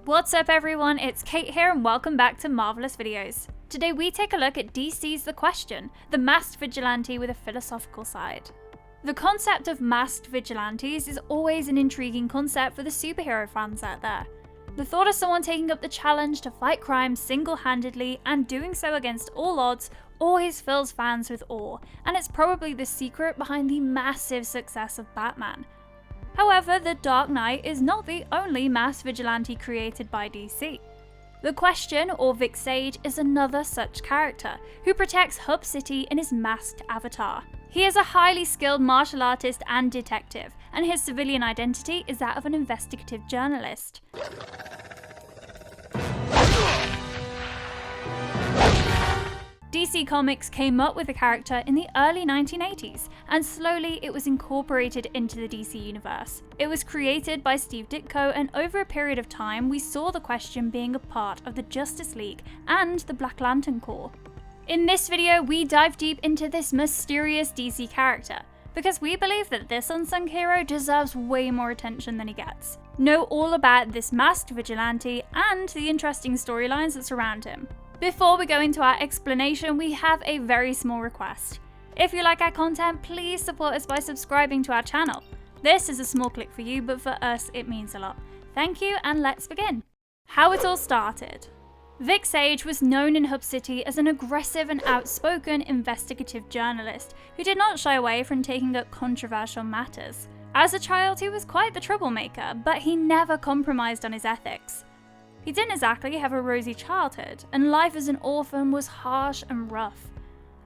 What's up everyone, it's Kate here and welcome back to Marvelous Videos. Today we take a look at DC's The Question, the masked vigilante with a philosophical side. The concept of masked vigilantes is always an intriguing concept for the superhero fans out there. The thought of someone taking up the challenge to fight crime single-handedly and doing so against all odds always fills fans with awe, and it's probably the secret behind the massive success of Batman. However, The Dark Knight is not the only masked vigilante created by DC. The Question, or Vic Sage, is another such character, who protects Hub City in his masked avatar. He is a highly skilled martial artist and detective, and his civilian identity is that of an investigative journalist. DC Comics came up with the character in the early 1980s, and slowly it was incorporated into the DC universe. It was created by Steve Ditko, and over a period of time we saw the Question being a part of the Justice League and the Black Lantern Corps. In this video we dive deep into this mysterious DC character, because we believe that this unsung hero deserves way more attention than he gets. Know all about this masked vigilante and the interesting storylines that surround him. Before we go into our explanation, we have a very small request. If you like our content, please support us by subscribing to our channel. This is a small click for you, but for us it means a lot. Thank you, and let's begin. How it all started. Vic Sage was known in Hub City as an aggressive and outspoken investigative journalist who did not shy away from taking up controversial matters. As a child, he was quite the troublemaker, but he never compromised on his ethics. He didn't exactly have a rosy childhood, and life as an orphan was harsh and rough.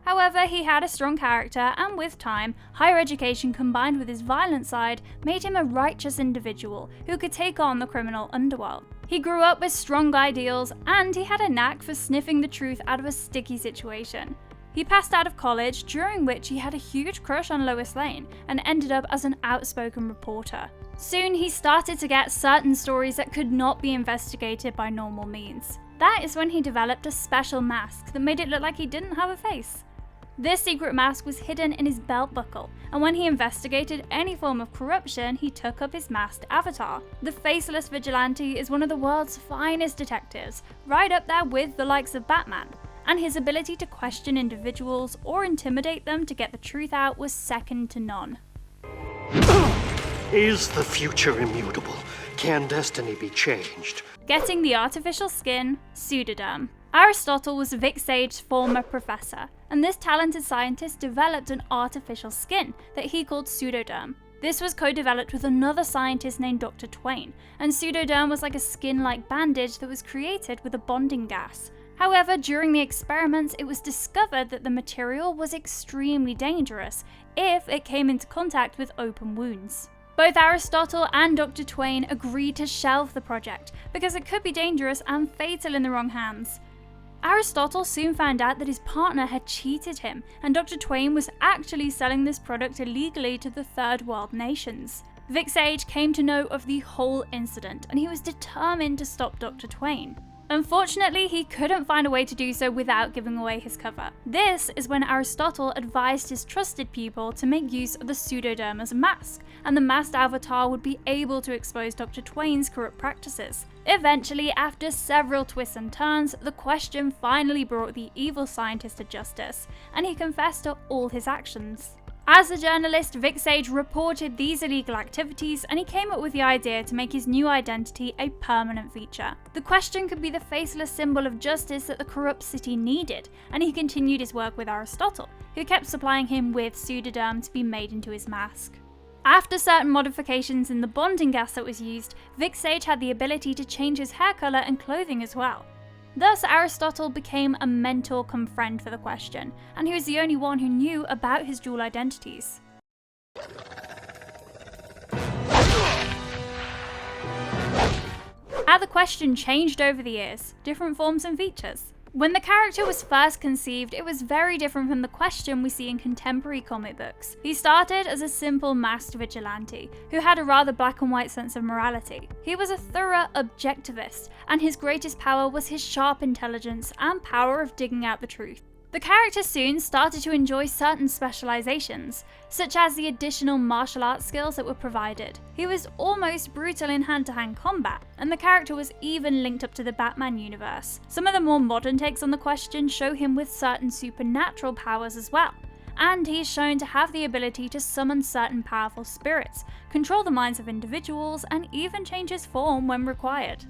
However, he had a strong character, and with time, higher education combined with his violent side made him a righteous individual who could take on the criminal underworld. He grew up with strong ideals, and he had a knack for sniffing the truth out of a sticky situation. He passed out of college, during which he had a huge crush on Lois Lane, and ended up as an outspoken reporter. Soon he started to get certain stories that could not be investigated by normal means. That is when he developed a special mask that made it look like he didn't have a face. This secret mask was hidden in his belt buckle, and when he investigated any form of corruption, he took up his masked avatar. The faceless vigilante is one of the world's finest detectives, right up there with the likes of Batman, and his ability to question individuals or intimidate them to get the truth out was second to none. Is the future immutable? Can destiny be changed? Getting the artificial skin, pseudoderm. Aristotle was Vic Sage's former professor, and this talented scientist developed an artificial skin that he called pseudoderm. This was co-developed with another scientist named Dr. Twain, and pseudoderm was like a skin-like bandage that was created with a bonding gas. However, during the experiments, it was discovered that the material was extremely dangerous if it came into contact with open wounds. Both Aristotle and Dr. Twain agreed to shelve the project because it could be dangerous and fatal in the wrong hands. Aristotle soon found out that his partner had cheated him, and Dr. Twain was actually selling this product illegally to the third world nations. Vic Sage came to know of the whole incident, and he was determined to stop Dr. Twain. Unfortunately, he couldn't find a way to do so without giving away his cover. This is when Aristotle advised his trusted pupil to make use of the pseudoderm as a mask, and the masked avatar would be able to expose Dr. Twain's corrupt practices. Eventually, after several twists and turns, the Question finally brought the evil scientist to justice, and he confessed to all his actions. As a journalist, Vic Sage reported these illegal activities, and he came up with the idea to make his new identity a permanent feature. The Question could be the faceless symbol of justice that the corrupt city needed, and he continued his work with Aristotle, who kept supplying him with pseudoderm to be made into his mask. After certain modifications in the bonding gas that was used, Vic Sage had the ability to change his hair colour and clothing as well. Thus, Aristotle became a mentor cum friend for the Question, and he was the only one who knew about his dual identities. How the Question changed over the years, different forms and features. When the character was first conceived, it was very different from the Question we see in contemporary comic books. He started as a simple masked vigilante, who had a rather black and white sense of morality. He was a thorough objectivist, and his greatest power was his sharp intelligence and power of digging out the truth. The character soon started to enjoy certain specializations, such as the additional martial arts skills that were provided. He was almost brutal in hand-to-hand combat, and the character was even linked up to the Batman universe. Some of the more modern takes on the question show him with certain supernatural powers as well, and he is shown to have the ability to summon certain powerful spirits, control the minds of individuals, and even change his form when required.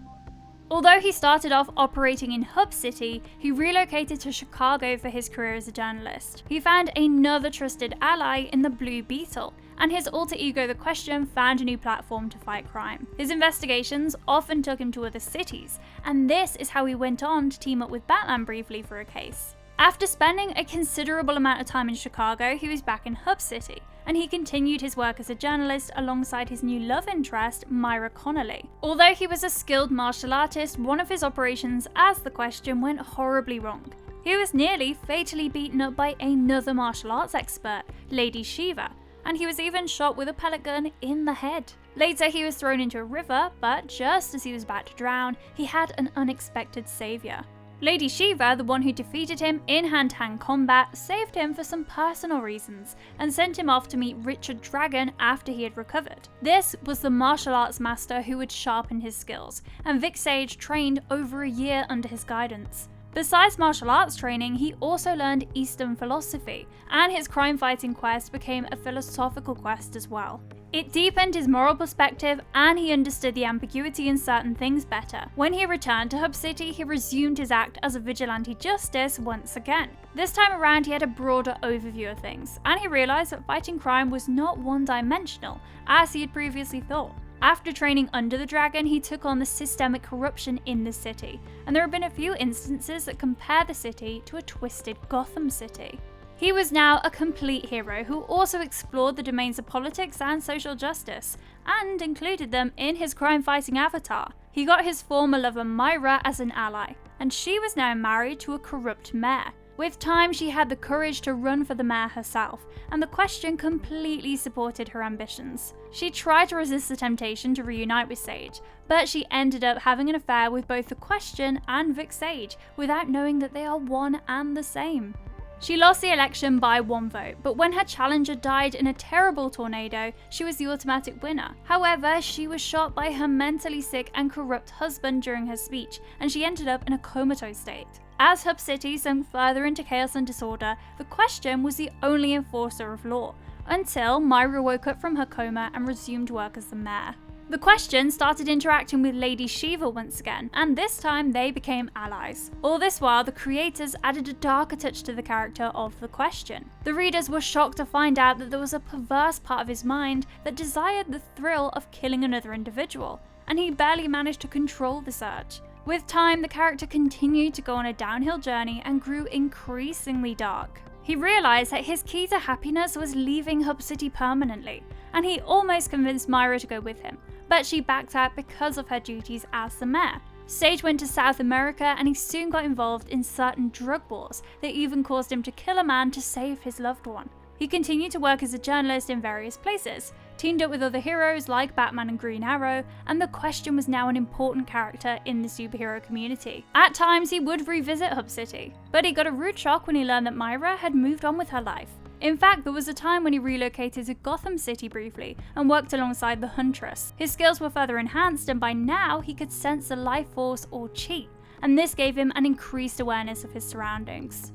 Although he started off operating in Hub City, he relocated to Chicago for his career as a journalist. He found another trusted ally in the Blue Beetle, and his alter ego The Question found a new platform to fight crime. His investigations often took him to other cities, and this is how he went on to team up with Batman briefly for a case. After spending a considerable amount of time in Chicago, he was back in Hub City, and he continued his work as a journalist alongside his new love interest, Myra Connolly. Although he was a skilled martial artist, one of his operations as The Question went horribly wrong. He was nearly fatally beaten up by another martial arts expert, Lady Shiva, and he was even shot with a pellet gun in the head. Later he was thrown into a river, but just as he was about to drown, he had an unexpected saviour. Lady Shiva, the one who defeated him in hand-to-hand combat, saved him for some personal reasons and sent him off to meet Richard Dragon after he had recovered. This was the martial arts master who would sharpen his skills, and Vic Sage trained over a year under his guidance. Besides martial arts training, he also learned Eastern philosophy, and his crime-fighting quest became a philosophical quest as well. It deepened his moral perspective, and he understood the ambiguity in certain things better. When he returned to Hub City, he resumed his act as a vigilante justice once again. This time around, he had a broader overview of things, and he realised that fighting crime was not one-dimensional, as he had previously thought. After training under the Dragon, he took on the systemic corruption in the city, and there have been a few instances that compare the city to a twisted Gotham City. He was now a complete hero who also explored the domains of politics and social justice, and included them in his crime-fighting avatar. He got his former lover Myra as an ally, and she was now married to a corrupt mayor. With time, she had the courage to run for the mayor herself, and The Question completely supported her ambitions. She tried to resist the temptation to reunite with Sage, but she ended up having an affair with both The Question and Vic Sage, without knowing that they are one and the same. She lost the election by 1 vote, but when her challenger died in a terrible tornado, she was the automatic winner. However, she was shot by her mentally sick and corrupt husband during her speech, and she ended up in a comatose state. As Hub City sunk further into chaos and disorder, The Question was the only enforcer of law, until Myra woke up from her coma and resumed work as the mayor. The Question started interacting with Lady Shiva once again, and this time they became allies. All this while, the creators added a darker touch to the character of The Question. The readers were shocked to find out that there was a perverse part of his mind that desired the thrill of killing another individual, and he barely managed to control this urge. With time, the character continued to go on a downhill journey and grew increasingly dark. He realised that his key to happiness was leaving Hub City permanently, and he almost convinced Myra to go with him, but she backed out because of her duties as the mayor. Sage went to South America, and he soon got involved in certain drug wars that even caused him to kill a man to save his loved one. He continued to work as a journalist in various places, teamed up with other heroes like Batman and Green Arrow, and The Question was now an important character in the superhero community. At times, he would revisit Hub City, but he got a rude shock when he learned that Myra had moved on with her life. In fact, there was a time when he relocated to Gotham City briefly and worked alongside the Huntress. His skills were further enhanced, and by now he could sense the life force or chi, and this gave him an increased awareness of his surroundings.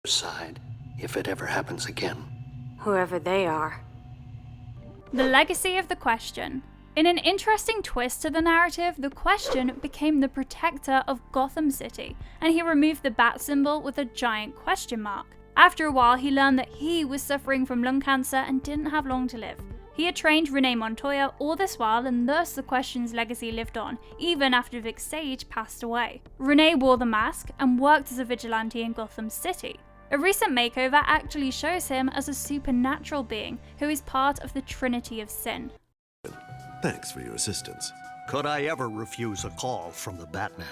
Side, if it ever happens again. Whoever they are. The legacy of The Question. In an interesting twist to the narrative, The Question became the protector of Gotham City, and he removed the bat symbol with a giant question mark. After a while, he learned that he was suffering from lung cancer and didn't have long to live. He had trained Renee Montoya all this while, and thus The Question's legacy lived on, even after Vic Sage passed away. Renee wore the mask and worked as a vigilante in Gotham City. A recent makeover actually shows him as a supernatural being who is part of the Trinity of Sin. Thanks for your assistance. Could I ever refuse a call from the Batman?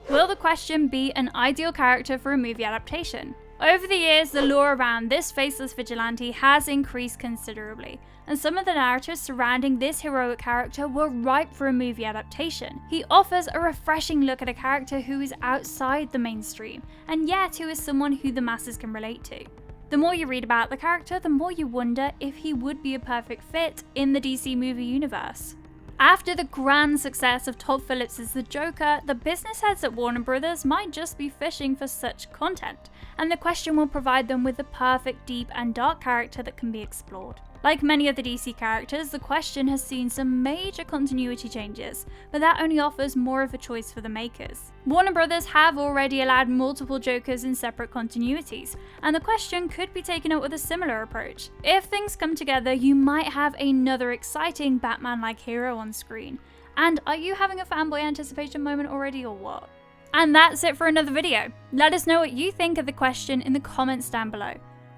Will The Question be an ideal character for a movie adaptation? Over the years, the lore around this faceless vigilante has increased considerably, and some of the narratives surrounding this heroic character were ripe for a movie adaptation. He offers a refreshing look at a character who is outside the mainstream, and yet who is someone who the masses can relate to. The more you read about the character, the more you wonder if he would be a perfect fit in the DC movie universe. After the grand success of Todd Phillips' The Joker, the business heads at Warner Brothers might just be fishing for such content, and the question will provide them with the perfect deep and dark character that can be explored. Like many of the DC characters, the question has seen some major continuity changes, but that only offers more of a choice for the makers. Warner Brothers have already allowed multiple Jokers in separate continuities, and the question could be taken up with a similar approach. If things come together, you might have another exciting Batman-like hero on screen. And are you having a fanboy anticipation moment already or what? And that's it for another video. Let us know what you think of the question in the comments down below.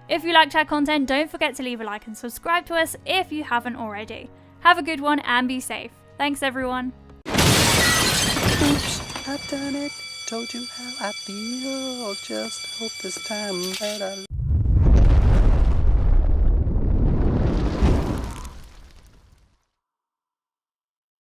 If you liked our content, don't forget to leave a like and subscribe to us if you haven't already. Have a good one and be safe. Thanks everyone. Oops, I've done it. Told you how I feel. Just hope this time that I